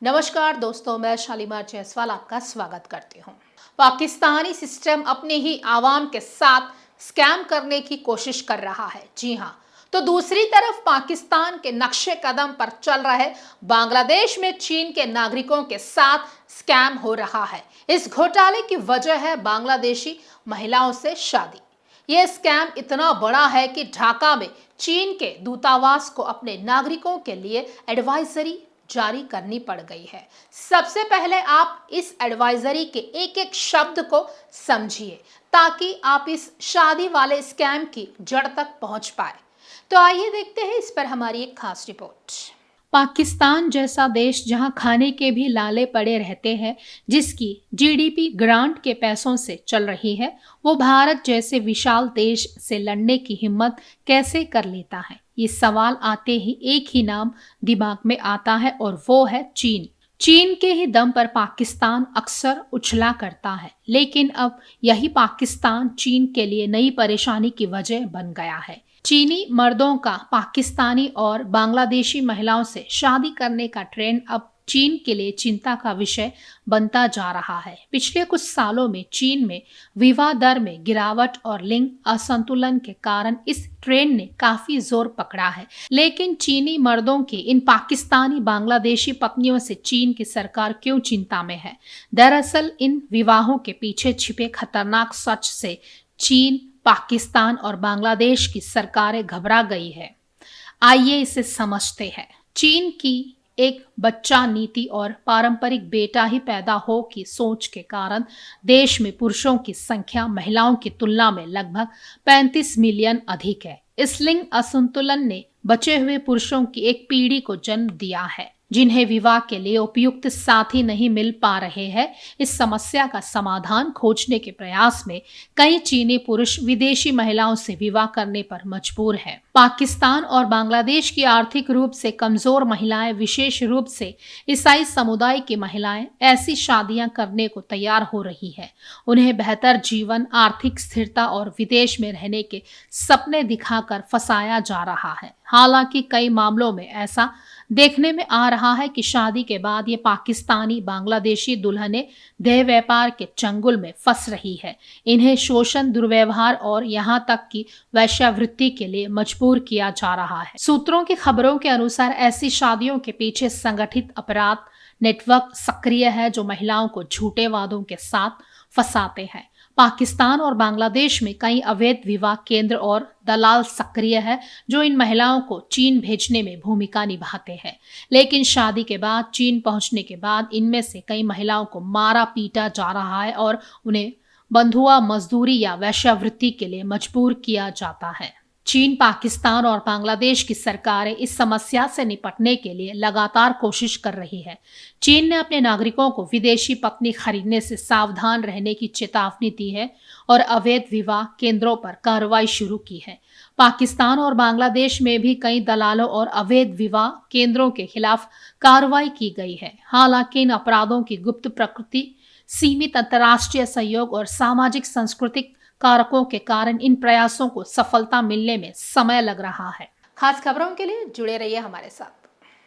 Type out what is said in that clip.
नमस्कार दोस्तों, मैं शालीमार जायसवाल आपका स्वागत करती हूँ। पाकिस्तानी सिस्टम अपने ही आवाम के साथ स्कैम करने की कोशिश कर रहा है। जी हाँ, तो दूसरी तरफ पाकिस्तान के नक्शे कदम पर चल रहे बांग्लादेश में चीन के नागरिकों के साथ स्कैम हो रहा है। इस घोटाले की वजह है बांग्लादेशी महिलाओं से शादी। यह स्कैम इतना बड़ा है कि ढाका में चीन के दूतावास को अपने नागरिकों के लिए एडवाइजरी जारी करनी पड़ गई है। सबसे पहले आप इस एडवाइजरी के एक एक शब्द को समझिए ताकि आप इस शादी वाले स्कैम की जड़ तक पहुंच पाए। तो आइए देखते हैं इस पर हमारी एक खास रिपोर्ट। पाकिस्तान जैसा देश जहां खाने के भी लाले पड़े रहते हैं, जिसकी जीडीपी ग्रांट के पैसों से चल रही है, वो भारत जैसे विशाल देश से लड़ने की हिम्मत कैसे कर लेता है? ये सवाल आते ही एक ही नाम दिमाग में आता है और वो है चीन। चीन के ही दम पर पाकिस्तान अक्सर उछला करता है, लेकिन अब यही पाकिस्तान चीन के लिए नई परेशानी की वजह बन गया है। चीनी मर्दों का पाकिस्तानी और बांग्लादेशी महिलाओं से शादी करने का ट्रेंड अब चीन के लिए चिंता का विषय बनता जा रहा है। पिछले कुछ सालों में चीन में विवाह दर में गिरावट और लिंग असंतुलन के कारण इस ट्रेंड ने काफी जोर पकड़ा है। लेकिन चीनी मर्दों की इन पाकिस्तानी बांग्लादेशी पत्नियों से चीन की सरकार क्यों चिंता में है? दरअसल इन विवाहों के पीछे छिपे खतरनाक सच से चीन, पाकिस्तान और बांग्लादेश की सरकारें घबरा गई है। आइए इसे समझते हैं। चीन की एक बच्चा नीति और पारंपरिक बेटा ही पैदा हो की सोच के कारण देश में पुरुषों की संख्या महिलाओं की तुलना में लगभग 35 मिलियन अधिक है। इस लिंग असंतुलन ने बचे हुए पुरुषों की एक पीढ़ी को जन्म दिया है जिन्हें विवाह के लिए उपयुक्त साथी नहीं मिल पा रहे हैं। इस समस्या का समाधान खोजने के प्रयास में कई चीनी पुरुष विदेशी महिलाओं से विवाह करने पर मजबूर हैं। पाकिस्तान और बांग्लादेश की आर्थिक रूप से कमजोर महिलाएं, विशेष रूप से ईसाई समुदाय की महिलाएं, ऐसी शादियां करने को तैयार हो रही है। उन्हें बेहतर जीवन, आर्थिक स्थिरता और विदेश में रहने के सपने दिखाकर फंसाया जा रहा है। हालांकि कई मामलों में ऐसा देखने में आ रहा है कि शादी के बाद ये पाकिस्तानी बांग्लादेशी दुल्हनें देह व्यापार के चंगुल में फंस रही है। इन्हें शोषण, दुर्व्यवहार और यहाँ तक कि वेश्यावृत्ति के लिए मजबूर किया जा रहा है। सूत्रों की खबरों के अनुसार ऐसी शादियों के पीछे संगठित अपराध नेटवर्क सक्रिय है जो महिलाओं को झूठे वादों के साथ फंसाते हैं। पाकिस्तान और बांग्लादेश में कई अवैध विवाह केंद्र और दलाल सक्रिय है जो इन महिलाओं को चीन भेजने में भूमिका निभाते हैं। लेकिन शादी के बाद चीन पहुंचने के बाद इनमें से कई महिलाओं को मारा पीटा जा रहा है और उन्हें बंधुआ मजदूरी या वेश्यावृत्ति के लिए मजबूर किया जाता है। चीन, पाकिस्तान और बांग्लादेश की सरकारें इस समस्या से निपटने के लिए लगातार कोशिश कर रही है। चीन ने अपने नागरिकों को विदेशी पत्नी खरीदने से सावधान रहने की चेतावनी दी है और अवैध विवाह केंद्रों पर कार्रवाई शुरू की है। पाकिस्तान और बांग्लादेश में भी कई दलालों और अवैध विवाह केंद्रों के खिलाफ कार्रवाई की गई है। हालांकि इन अपराधों की गुप्त प्रकृति, सीमित अंतर्राष्ट्रीय सहयोग और सामाजिक सांस्कृतिक कारकों के कारण इन प्रयासों को सफलता मिलने में समय लग रहा है। खास खबरों के लिए जुड़े रहिए हमारे साथ।